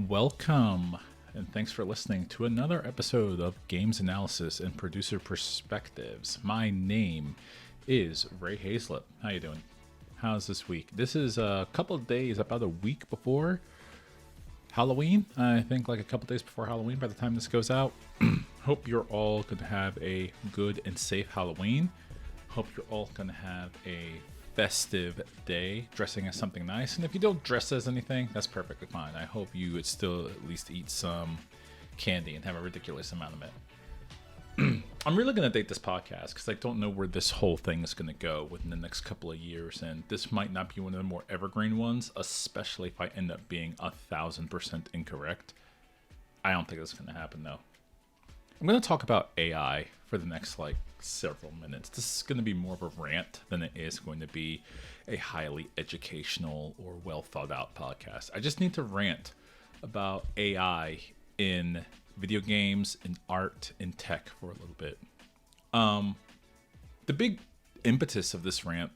Welcome, and thanks for listening to another episode of Games Analysis and Producer Perspectives. My name is Ray Hazlett. How you doing? How's this week? This is a couple of days, about a week before Halloween. I think like a couple days before Halloween by the time this goes out. Hope you're all going to have a good and safe Halloween. Hope you're all going to have a festive day, dressing as something nice. And if you don't dress as anything, that's perfectly fine. I hope you would still at least eat some candy and have a ridiculous amount of it. I'm really going to date this podcast because I don't know where this whole thing is going to go within the next couple of years. And this might not be one of the more evergreen ones, especially if I end up being 1,000% incorrect. I don't think that's going to happen though. I'm going to talk about AI for the next several minutes. This is going to be more of a rant than it is going to be a highly educational or well thought out podcast. I just need to rant about AI in video games, in art, in tech for a little bit. The big impetus of this rant,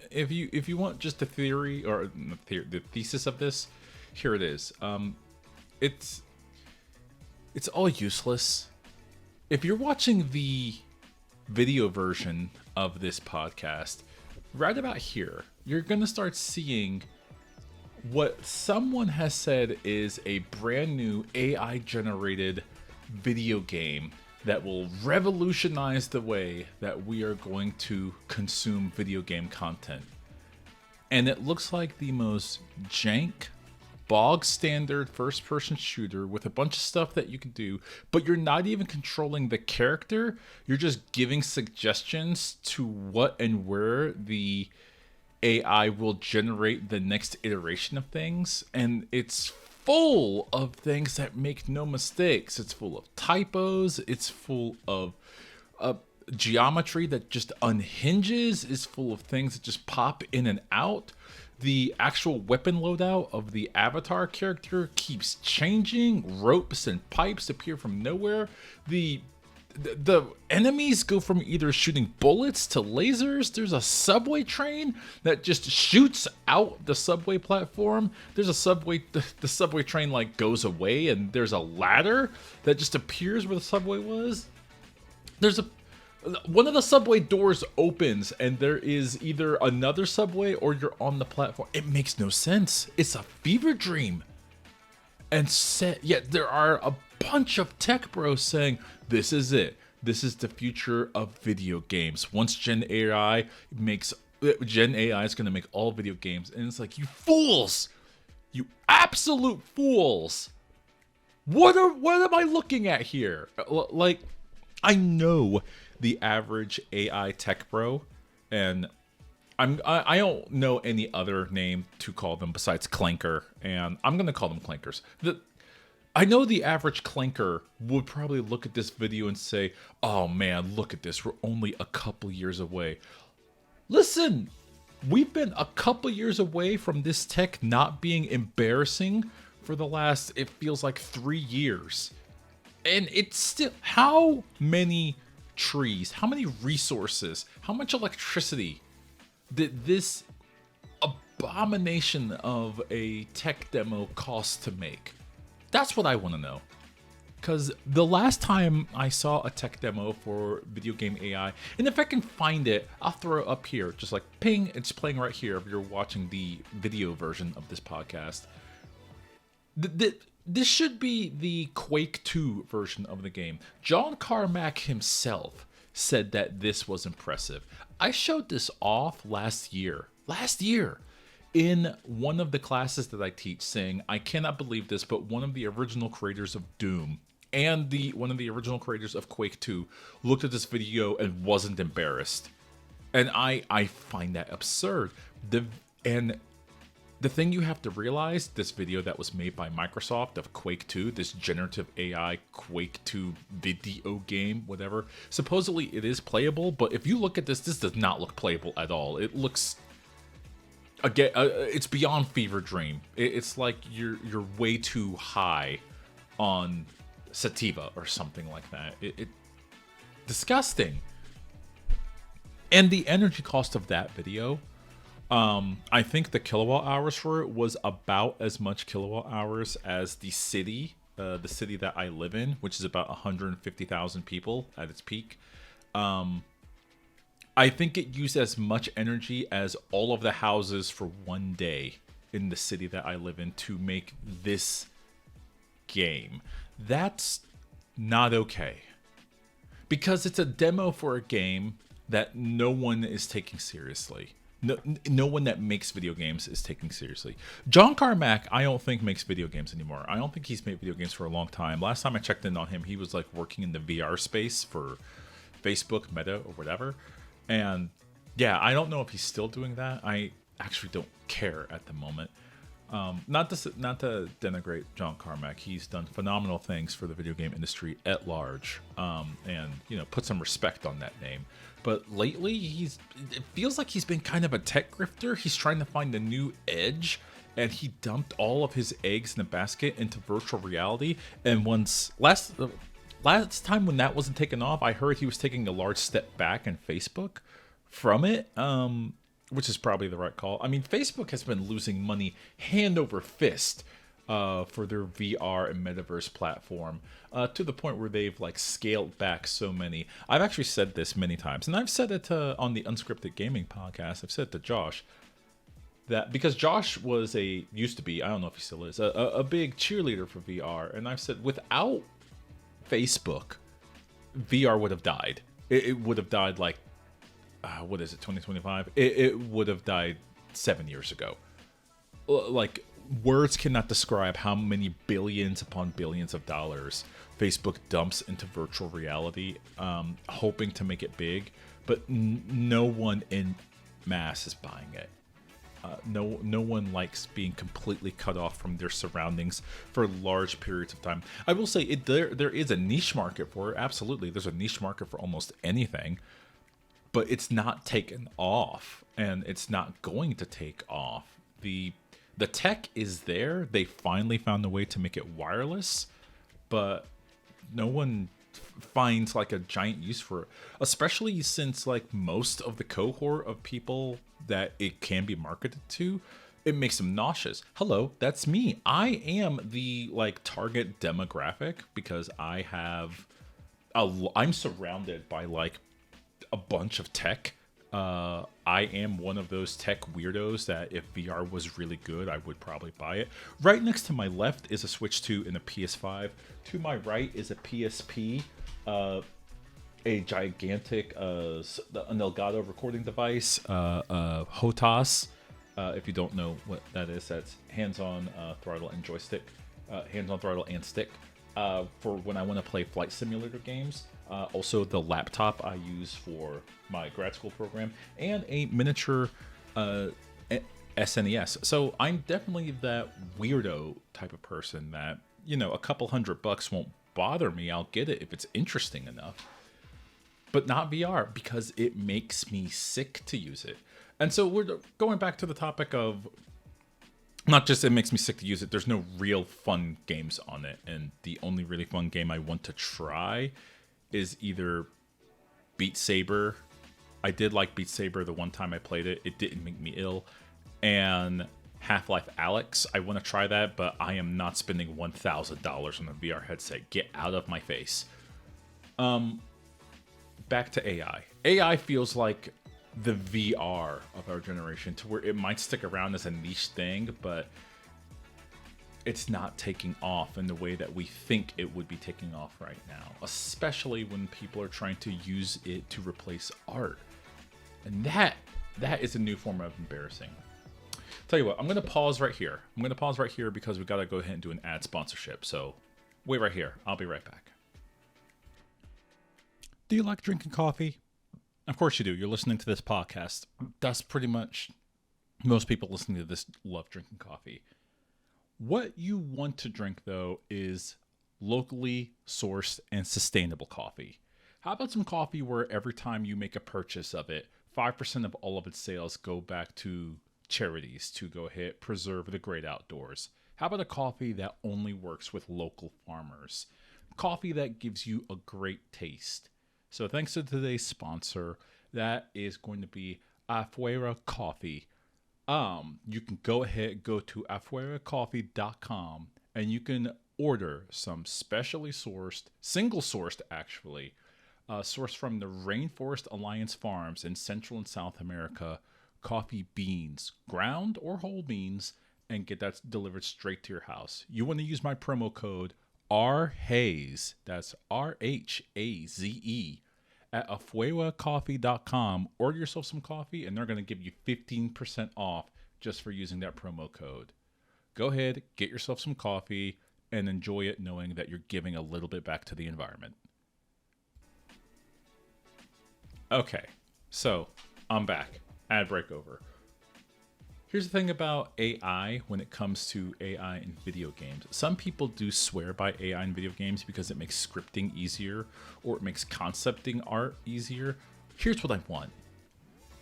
if you want just the theory or the thesis of this, here it is. It's all useless. If you're watching the video version of this podcast, right about here, you're going to start seeing what someone has said is a brand new AI generated video game that will revolutionize the way that we are going to consume video game content. And it looks like the most jank, bog standard first person shooter with a bunch of stuff that you can do, but you're not even controlling the character. You're just giving suggestions to what and where the AI will generate the next iteration of things. And it's full of things that make no mistakes. It's full of typos. It's full of geometry that just unhinges. It's full of things that just pop in and out. The actual weapon loadout of the avatar character keeps changing. Ropes and pipes appear from nowhere. The enemies go from either shooting bullets to lasers. There's a subway train that just shoots out the subway platform. There's a subway, the subway train goes away, and there's a ladder that just appears where the subway was. One of the subway doors opens and there is either another subway or you're on the platform. It makes no sense. It's a fever dream. And yet there are a bunch of tech bros saying, this is it. This is the future of video games. Once Gen AI is going to make all video games. And it's like, you fools, you absolute fools. What am I looking at here? I know the average AI tech bro, and I don't know any other name to call them besides clanker, and I'm gonna call them clankers. I know the average clanker would probably look at this video and say, "Oh man, look at this. We're only a couple years away." Listen, we've been a couple years away from this tech not being embarrassing for the last, it feels like 3 years, and it's still how many trees, how many resources, how much electricity did this abomination of a tech demo cost to make? That's what I want to know. Because the last time I saw a tech demo for video game AI, and if I can find it, I'll throw it up here. Just ping, it's playing right here if you're watching the video version of this podcast. This should be the Quake 2 version of the game. John Carmack himself said that this was impressive. I showed this off last year in one of the classes that I teach, saying, I cannot believe this, but one of the original creators of Doom and one of the original creators of Quake 2 looked at this video and wasn't embarrassed. And I find that absurd. The thing you have to realize, this video that was made by Microsoft of Quake 2, this generative AI Quake 2 video game, whatever, supposedly it is playable, but if you look at this does not look playable at all. It looks, again, it's beyond fever dream. It's like you're way too high on sativa or something like that. Disgusting. And the energy cost of that video, I think the kilowatt hours for it was about as much kilowatt hours as the city that I live in, which is about 150,000 people at its peak. I think it used as much energy as all of the houses for one day in the city that I live in to make this game. That's not okay. Because it's a demo for a game that no one is taking seriously. No one that makes video games is taking seriously. John Carmack, I don't think makes video games anymore. I don't think he's made video games for a long time. Last time I checked in on him, he was like working in the VR space for Facebook, Meta, or whatever. And yeah, I don't know if he's still doing that. I actually don't care at the moment. Not to denigrate John Carmack. He's done phenomenal things for the video game industry at large, and put some respect on that name. But lately, it feels like he's been kind of a tech grifter. He's trying to find a new edge, and he dumped all of his eggs in a basket into virtual reality. And last time when that wasn't taken off, I heard he was taking a large step back in Facebook from it. Which is probably the right call. I mean, Facebook has been losing money hand over fist for their VR and metaverse platform to the point where they've like scaled back so many. I've actually said this many times, and I've said it on the Unscripted Gaming podcast. I've said it to Josh that because Josh used to be, I don't know if he still is, a big cheerleader for VR, and I've said without Facebook, VR would have died. It would have died like. What is it, 2025? It would have died 7 years ago. Like, words cannot describe how many billions upon billions of dollars Facebook dumps into virtual reality, hoping to make it big, but no one in mass is buying it. No one likes being completely cut off from their surroundings for large periods of time. I will say there is a niche market for it. Absolutely, there's a niche market for almost anything. But it's not taken off, and it's not going to take off. The tech is there. They finally found a way to make it wireless, but no one finds like a giant use for it, especially since like most of the cohort of people that it can be marketed to, it makes them nauseous. Hello, that's me. I am the like target demographic because I'm surrounded by like a bunch of tech. I am one of those tech weirdos that if VR was really good, I would probably buy it. Right next to my left is a Switch 2 and a PS5. To my right is a PSP, a gigantic an Elgato recording device, HOTAS. If you don't know what that is, that's hands-on throttle and joystick, hands-on throttle and stick for when I want to play flight simulator games. Also, the laptop I use for my grad school program, and a miniature SNES. So I'm definitely that weirdo type of person that, a couple $100 won't bother me. I'll get it if it's interesting enough. But not VR, because it makes me sick to use it. And so we're going back to the topic of not just it makes me sick to use it, there's no real fun games on it. And the only really fun game I want to try is either Beat Saber. I did like Beat Saber the one time I played it. It didn't make me ill. And Half-Life Alyx. I want to try that, but I am not spending $1,000 on a VR headset. Get out of my face. Back to AI. AI feels like the VR of our generation, to where it might stick around as a niche thing, but it's not taking off in the way that we think it would be taking off right now, especially when people are trying to use it to replace art. And that is a new form of embarrassing. Tell you what, I'm going to pause right here. Because we got to go ahead and do an ad sponsorship. So wait right here. I'll be right back. Do you like drinking coffee? Of course you do. You're listening to this podcast. That's pretty much most people listening to this love drinking coffee. What you want to drink, though, is locally sourced and sustainable coffee. How about some coffee where every time you make a purchase of it, 5% of all of its sales go back to charities to go ahead preserve the great outdoors? How about a coffee that only works with local farmers? Coffee that gives you a great taste. So thanks to today's sponsor, that is going to be Afuera Coffee. You can go ahead, go to afueracoffee.com, and you can order some specially sourced, single sourced actually, sourced from the Rainforest Alliance Farms in Central and South America, coffee beans, ground or whole beans, and get that delivered straight to your house. You want to use my promo code RHAZE, that's RHAZE, at afueracoffee.com. Order yourself some coffee, and they're going to give you 15% off just for using that promo code. Go ahead, get yourself some coffee, and enjoy it knowing that you're giving a little bit back to the environment. Okay, so I'm back. Ad break over. Here's the thing about AI when it comes to AI in video games. Some people do swear by AI in video games because it makes scripting easier or it makes concepting art easier. Here's what I want.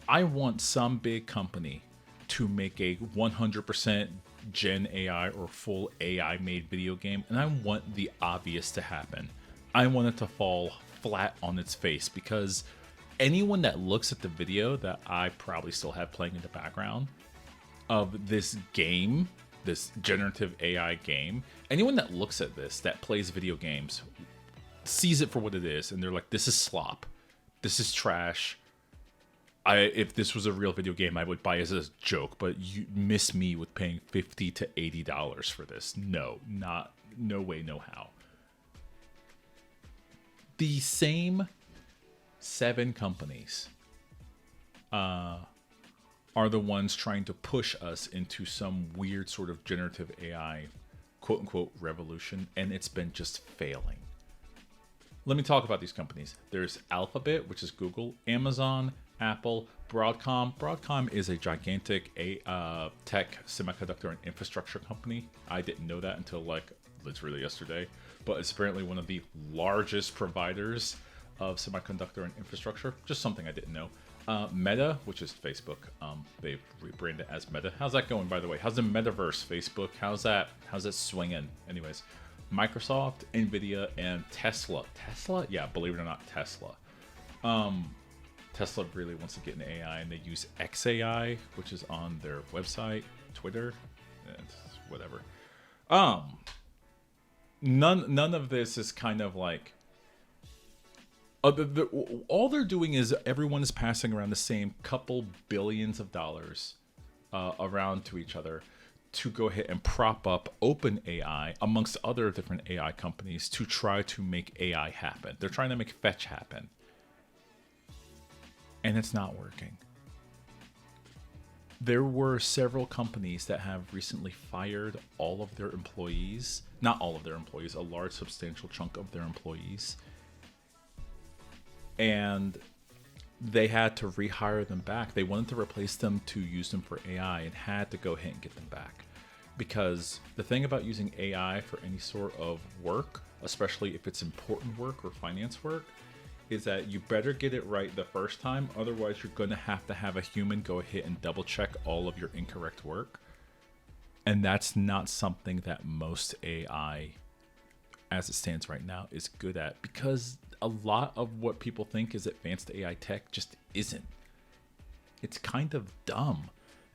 I want some big company to make a 100% Gen AI or full AI made video game, and I want the obvious to happen. I want it to fall flat on its face, because anyone that looks at the video that I probably still have playing in the background of this game, this generative AI game, anyone that looks at this, that plays video games, sees it for what it is, and they're like, this is slop. This is trash. If this was a real video game, I would buy it as a joke, but you miss me with paying $50 to $80 for this. No way, no how. The same 7 companies are the ones trying to push us into some weird sort of generative AI quote unquote revolution, and it's been just failing. Let me talk about these companies. There's Alphabet, which is Google, Amazon, Apple, Broadcom. Broadcom is a gigantic tech semiconductor and infrastructure company. I didn't know that until like literally yesterday, but it's apparently one of the largest providers of semiconductor and infrastructure. Just something I didn't know. Meta, which is Facebook, they've rebranded as Meta. How's that going, by the way? How's the metaverse, Facebook? How's that swinging? Anyways, Microsoft, Nvidia, and Tesla. Tesla? Yeah, believe it or not, Tesla. Tesla really wants to get into AI, and they use XAI, which is on their website, Twitter, whatever. None of this is kind of like all they're doing is everyone is passing around the same couple billions of dollars around to each other to go ahead and prop up OpenAI amongst other different AI companies to try to make AI happen. They're trying to make fetch happen. And it's not working. There were several companies that have recently fired all of their employees. Not all of their employees, a large substantial chunk of their employees. And they had to rehire them back. They wanted to replace them to use them for AI and had to go ahead and get them back. Because the thing about using AI for any sort of work, especially if it's important work or finance work, is that you better get it right the first time. Otherwise, you're going to have a human go ahead and double check all of your incorrect work. And that's not something that most AI, as it stands right now, is good at, because a lot of what people think is advanced AI tech just isn't. It's kind of dumb.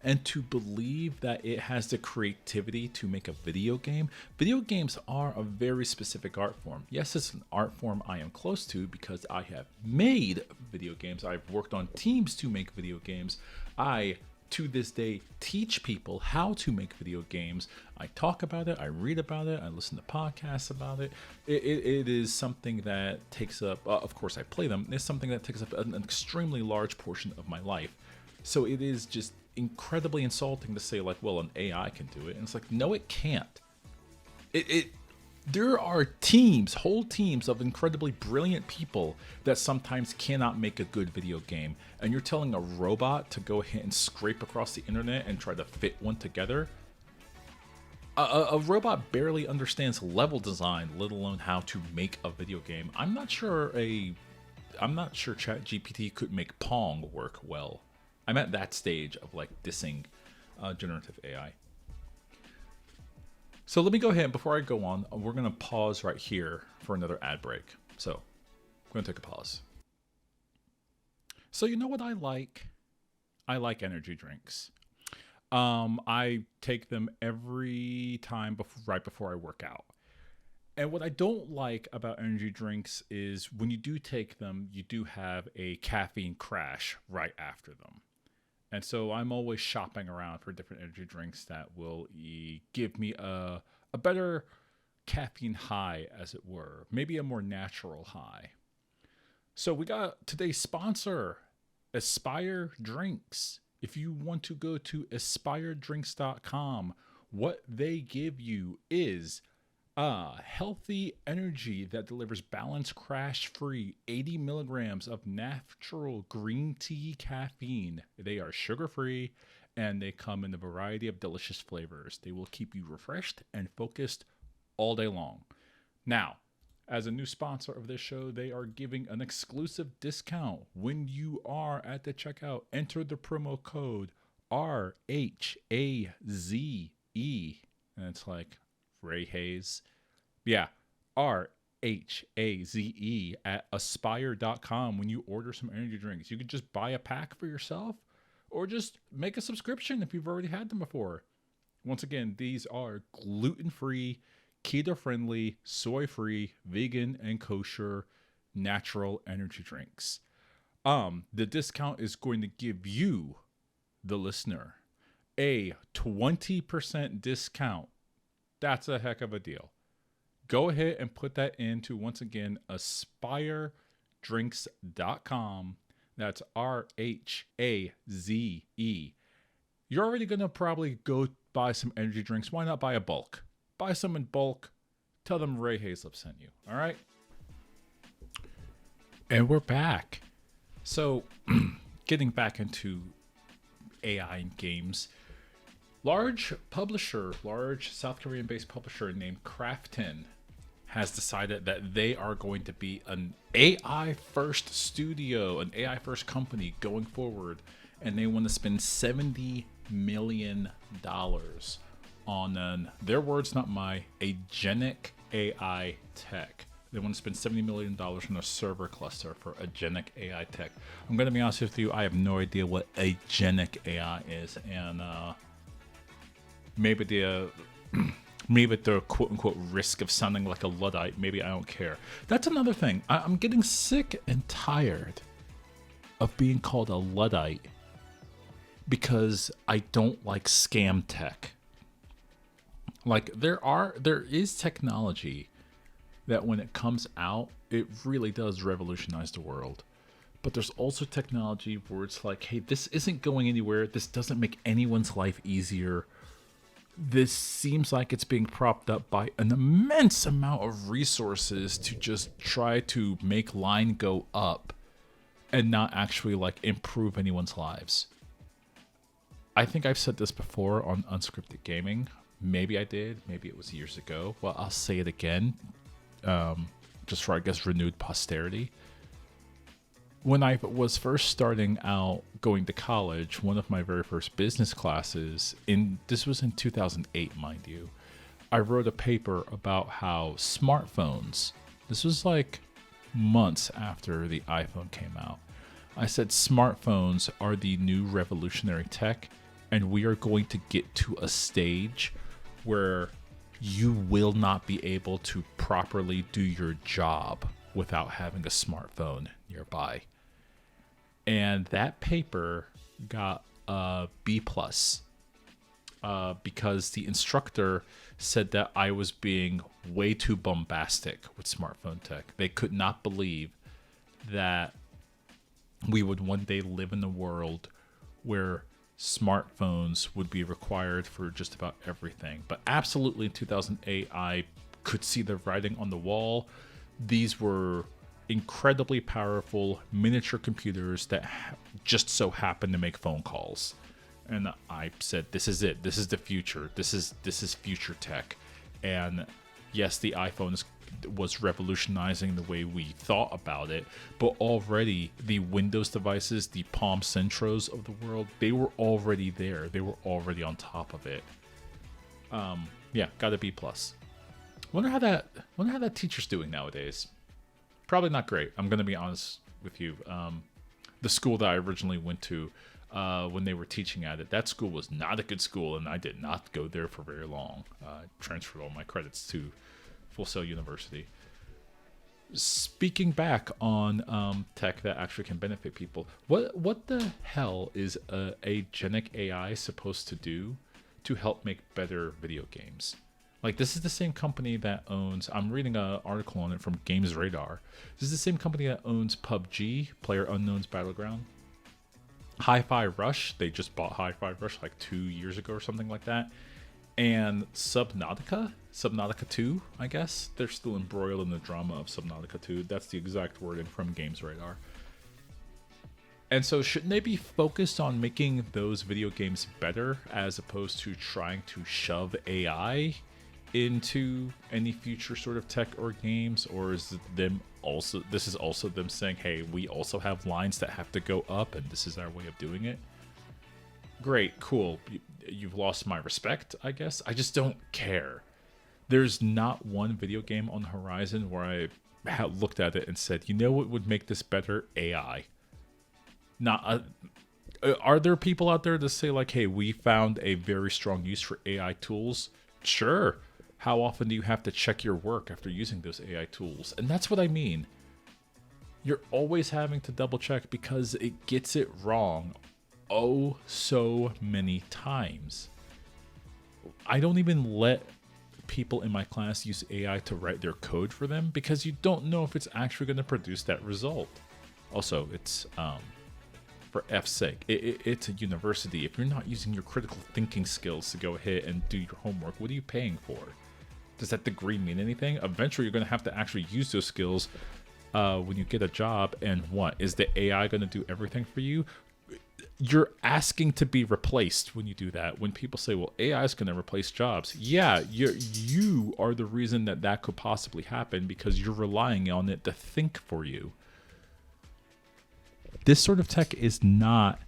And to believe that it has the creativity to make a video games are a very specific art form. Yes, it's an art form I am close to because I have made video games. I've worked on teams to make video games. I, to this day, teach people how to make video games. I talk about it, I read about it, I listen to podcasts about it. It is something that takes up, of course I play them, it's something that takes up an extremely large portion of my life. So it is just incredibly insulting to say like, well, an AI can do it. And it's like, no, it can't. There are whole teams of incredibly brilliant people that sometimes cannot make a good video game. And you're telling a robot to go ahead and scrape across the internet and try to fit one together? A robot barely understands level design, let alone how to make a video game. I'm not sure ChatGPT could make Pong work well. I'm at that stage of like dissing generative AI. So let me go ahead, before I go on, we're going to pause right here for another ad break. So I'm going to take a pause. So you know what I like? I like energy drinks. I take them every time right before I work out. And what I don't like about energy drinks is when you do take them, you do have a caffeine crash right after them. And so I'm always shopping around for different energy drinks that will give me a better caffeine high, as it were, maybe a more natural high. So we got today's sponsor, Aspire Drinks. If you want to go to aspiredrinks.com, what they give you is healthy energy that delivers balanced, crash-free 80 milligrams of natural green tea caffeine. They are sugar-free, and they come in a variety of delicious flavors. They will keep you refreshed and focused all day long. Now, as a new sponsor of this show, they are giving an exclusive discount when you are at the checkout. Enter the promo code RHAZE, and it's like Ray Hayes. Yeah, RHAZE at aspire.com when you order some energy drinks. You could just buy a pack for yourself or just make a subscription if you've already had them before. Once again, these are gluten-free, keto-friendly, soy-free, vegan, and kosher natural energy drinks. The discount is going to give you, the listener, a 20% discount. That's a heck of a deal. Go ahead and put that into, once again, aspiredrinks.com. That's RHAZE. You're already going to probably go buy some energy drinks. Why not buy a bulk? Buy some in bulk. Tell them Ray Hazlip sent you. All right? And we're back. So, getting back into AI in games. Large South Korean-based publisher named Krafton has decided that they are going to be an AI-first studio, an AI-first company going forward. And they want to spend $70 million on their words, not my, agentic AI tech. They want to spend $70 million on a server cluster for agentic AI tech. I'm going to be honest with you, I have no idea what agentic AI is, and maybe the quote unquote risk of sounding like a Luddite, maybe I don't care. That's another thing. I'm getting sick and tired of being called a Luddite because I don't like scam tech. Like there is technology that when it comes out, it really does revolutionize the world. But there's also technology where it's like, hey, this isn't going anywhere. This doesn't make anyone's life easier. This seems like it's being propped up by an immense amount of resources to just try to make line go up and not actually like improve anyone's lives. I think I've said this before on Unscripted Gaming. Maybe I did. Maybe it was years ago. Well, I'll say it again. Just for, I guess, renewed posterity. When I was first starting out going to college, one of my very first business classes, this was in 2008, mind you, I wrote a paper about how smartphones, this was like months after the iPhone came out, I said smartphones are the new revolutionary tech, and we are going to get to a stage where you will not be able to properly do your job without having a smartphone nearby. And that paper got a B+, because the instructor said that I was being way too bombastic with smartphone tech. They could not believe that we would one day live in a world where smartphones would be required for just about everything. But absolutely in 2008, I could see the writing on the wall. These were incredibly powerful miniature computers that just so happen to make phone calls. And I said, this is it. This is the future. This is future tech. And yes, the iPhone was revolutionizing the way we thought about it, but already the Windows devices, the Palm Centros of the world, they were already there. They were already on top of it. Yeah, got a B+. Wonder how that teacher's doing nowadays. Probably not great. I'm going to be honest with you. The school that I originally went to, when they were teaching at it. That school was not a good school, and I did not go there for very long. I transferred all my credits to Full Sail University. Speaking back on tech that actually can benefit people, what the hell is a Generative AI supposed to do to help make better video games? Like, this is the same company that owns, I'm reading an article on it from Games Radar. This is the same company that owns PUBG, PlayerUnknown's Battleground. Hi-Fi Rush, they just bought Hi-Fi Rush like 2 years ago or something like that. And Subnautica 2, I guess. They're still embroiled in the drama of Subnautica 2. That's the exact wording from Games Radar. And so shouldn't they be focused on making those video games better as opposed to trying to shove AI into any future sort of tech or games? Or is it them also, this is also them saying, hey, we also have lines that have to go up and this is our way of doing it? Great, cool. You've lost my respect, I guess. I just don't care. There's not one video game on the horizon where I had looked at it and said, you know what would make this better? AI. Not are there people out there that say like, hey, we found a very strong use for AI tools? Sure. How often do you have to check your work after using those AI tools? And that's what I mean. You're always having to double check because it gets it wrong oh so many times. I don't even let people in my class use AI to write their code for them because you don't know if it's actually going to produce that result. Also, it's for F's sake, it's a university. If you're not using your critical thinking skills to go ahead and do your homework, what are you paying for? Does that degree mean anything? Eventually, you're going to have to actually use those skills when you get a job. And what? Is the AI going to do everything for you? You're asking to be replaced when you do that. When people say, well, AI is going to replace jobs. Yeah, you are the reason that could possibly happen because you're relying on it to think for you. This sort of tech is not...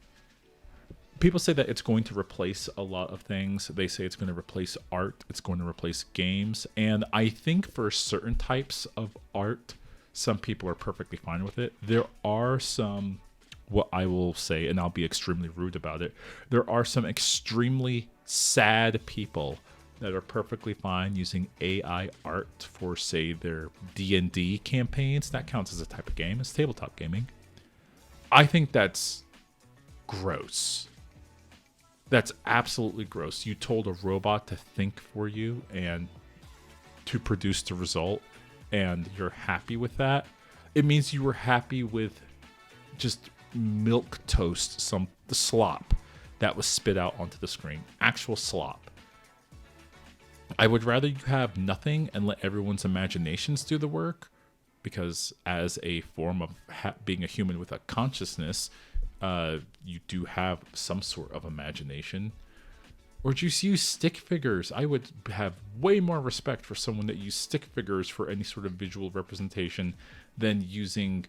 People say that it's going to replace a lot of things. They say it's going to replace art. It's going to replace games. And I think for certain types of art, some people are perfectly fine with it. There are some... what I will say, and I'll be extremely rude about it, there are some extremely sad people that are perfectly fine using AI art for, say, their D&D campaigns. That counts as a type of game. It's tabletop gaming. I think that's gross. That's absolutely gross. You told a robot to think for you and to produce the result, and you're happy with that. It means you were happy with just milk toast, the slop that was spit out onto the screen. Actual slop. I would rather you have nothing and let everyone's imaginations do the work, because as a form of being a human with a consciousness, you do have some sort of imagination. Or just use stick figures. I would have way more respect for someone that used stick figures for any sort of visual representation than using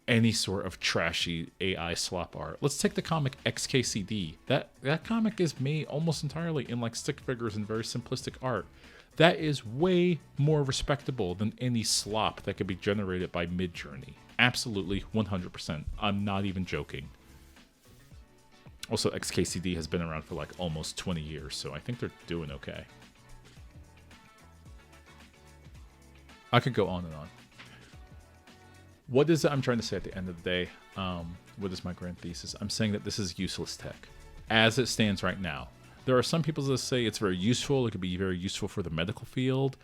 any sort of trashy AI slop art. Let's take the comic XKCD. That comic is made almost entirely in like stick figures and very simplistic art. That is way more respectable than any slop that could be generated by Midjourney. Absolutely, 100%. I'm not even joking. Also, XKCD has been around for like almost 20 years, so I think they're doing okay. I could go on and on. What is it I'm trying to say at the end of the day? What is my grand thesis? I'm saying that this is useless tech as it stands right now. There are some people that say it's very useful. It could be very useful for the medical field.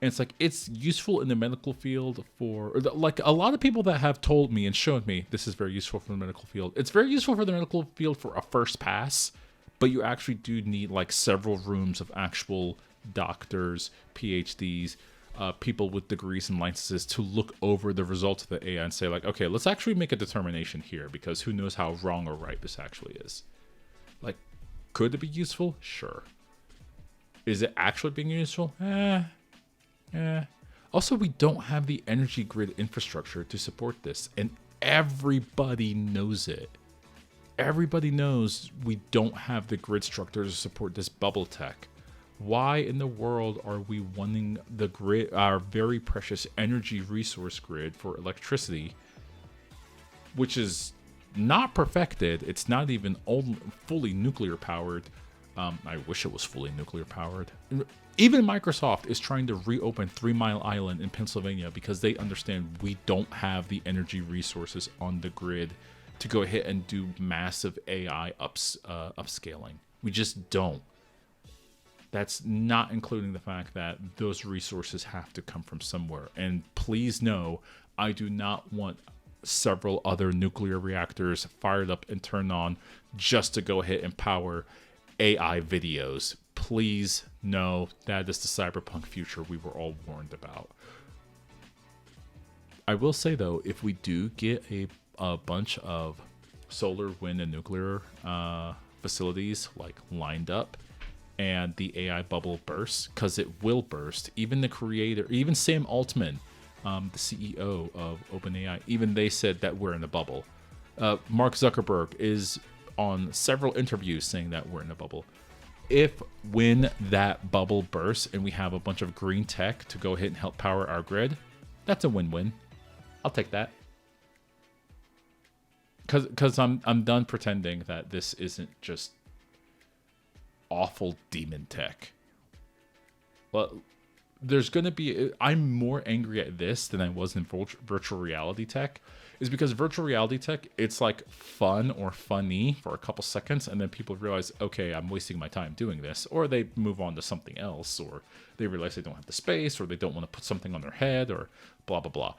And it's like, it's useful in the medical field for, like, a lot of people that have told me and shown me this is very useful for the medical field. It's very useful for the medical field for a first pass, but you actually do need like several rooms of actual doctors, PhDs, people with degrees and licenses to look over the results of the AI and say like, okay, let's actually make a determination here, because who knows how wrong or right this actually is. Like, could it be useful? Sure. Is it actually being useful? Also, we don't have the energy grid infrastructure to support this, and everybody knows it. Everybody knows we don't have the grid structure to support this bubble tech. Why in the world are we wanting the grid, our very precious energy resource grid for electricity, which is not perfected. It's not even fully nuclear powered. I wish it was fully nuclear powered. Even Microsoft is trying to reopen 3 Mile Island in Pennsylvania because they understand we don't have the energy resources on the grid to go ahead and do massive AI upscaling. We just don't. That's not including the fact that those resources have to come from somewhere. And please know, I do not want several other nuclear reactors fired up and turned on just to go ahead and power AI videos. Please know that is the cyberpunk future we were all warned about. I will say though, if we do get a bunch of solar, wind, and nuclear facilities like lined up, and the AI bubble bursts, because it will burst. Even the creator, even Sam Altman, the CEO of OpenAI, even they said that we're in a bubble. Mark Zuckerberg is on several interviews saying that we're in a bubble. When that bubble bursts and we have a bunch of green tech to go ahead and help power our grid, that's a win-win. I'll take that. Because I'm done pretending that this isn't just awful demon tech. Well, there's going to be... I'm more angry at this than I was in virtual reality tech, is because virtual reality tech, it's like fun or funny for a couple seconds, and then people realize, okay, I'm wasting my time doing this, or they move on to something else, or they realize they don't have the space, or they don't want to put something on their head, or blah, blah, blah.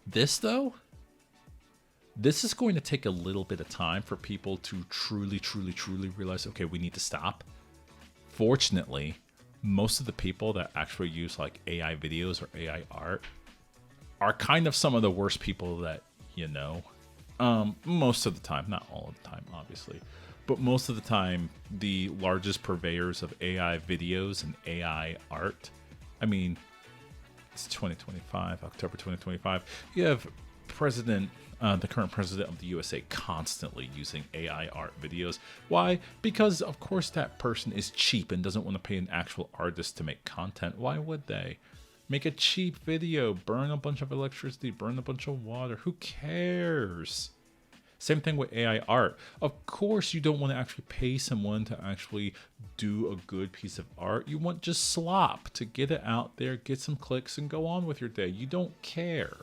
This, though... This is going to take a little bit of time for people to truly realize, okay, we need to stop. Fortunately, most of the people that actually use like AI videos or AI art are kind of some of the worst people that you know. Most of the time, not all of the time, obviously, but most of the time, the largest purveyors of AI videos and AI art. I mean, it's 2025, October 2025. You have the current president of the USA constantly using AI art videos. Why? Because of course that person is cheap and doesn't want to pay an actual artist to make content. Why would they? Make a cheap video, burn a bunch of electricity, burn a bunch of water. Who cares? Same thing with AI art. Of course you don't want to actually pay someone to actually do a good piece of art. You want just slop to get it out there, get some clicks, and go on with your day. You don't care.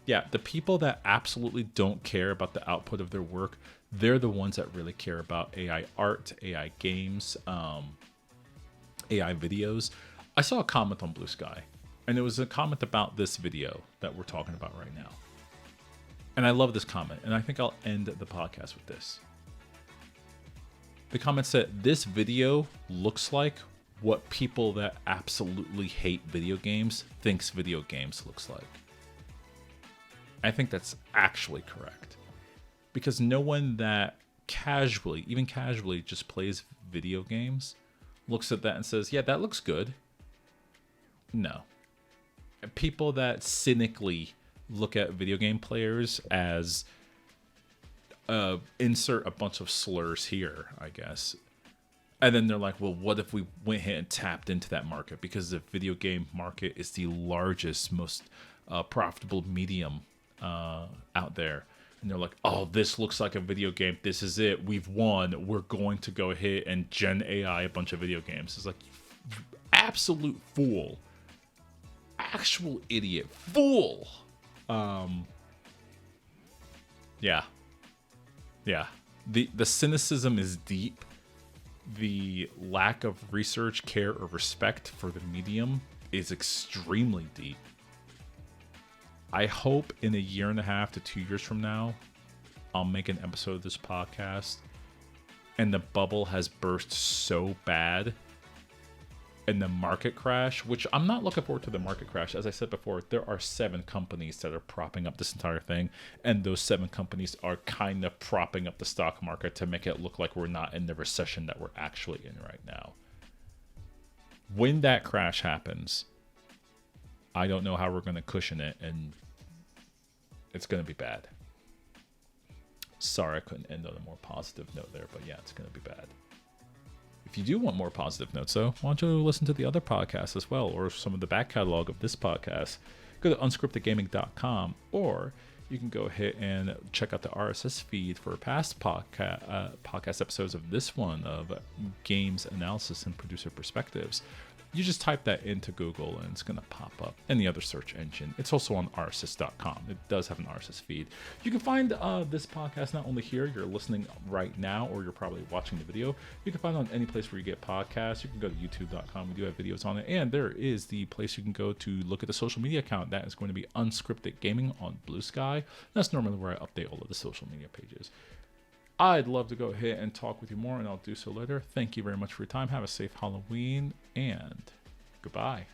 Yeah, the people that absolutely don't care about the output of their work, they're the ones that really care about AI art, AI games, AI videos. I saw a comment on Blue Sky, and it was a comment about this video that we're talking about right now. And I love this comment, and I think I'll end the podcast with this. The comment said, this video looks like what people that absolutely hate video games thinks video games looks like. I think that's actually correct. Because no one that casually, even casually, just plays video games looks at that and says, yeah, that looks good. No. People that cynically look at video game players as insert a bunch of slurs here, I guess. And then they're like, well, what if we went ahead and tapped into that market? Because the video game market is the largest, most profitable medium out there. And they're like, oh, this looks like a video game. This is it. We've won. We're going to go ahead and Gen AI a bunch of video games. It's like, absolute fool. Actual idiot. Fool. Yeah. The cynicism is deep. The lack of research, care, or respect for the medium is extremely deep. I hope in a year and a half to 2 years from now, I'll make an episode of this podcast and the bubble has burst so bad and the market crash, which I'm not looking forward to the market crash. As I said before, there are 7 companies that are propping up this entire thing. And those 7 companies are kind of propping up the stock market to make it look like we're not in the recession that we're actually in right now. When that crash happens, I don't know how we're going to cushion it, and it's going to be bad. Sorry I couldn't end on a more positive note there, but yeah, it's going to be bad. If you do want more positive notes, though, why don't you listen to the other podcasts as well, or some of the back catalog of this podcast? go to unscriptedgaming.com, or you can go ahead and check out the RSS feed for past podcast episodes of this one of games analysis and producer perspectives. You just type that into Google and it's going to pop up. Any other search engine. It's also on rss.com. It does have an RSS feed. You can find this podcast not only here, you're listening right now, or you're probably watching the video. You can find it on any place where you get podcasts. You can go to youtube.com. We do have videos on it. And there is the place you can go to look at the social media account. That is going to be Unscripted Gaming on Blue Sky. That's normally where I update all of the social media pages. I'd love to go ahead and talk with you more, and I'll do so later. Thank you very much for your time. Have a safe Halloween, and goodbye.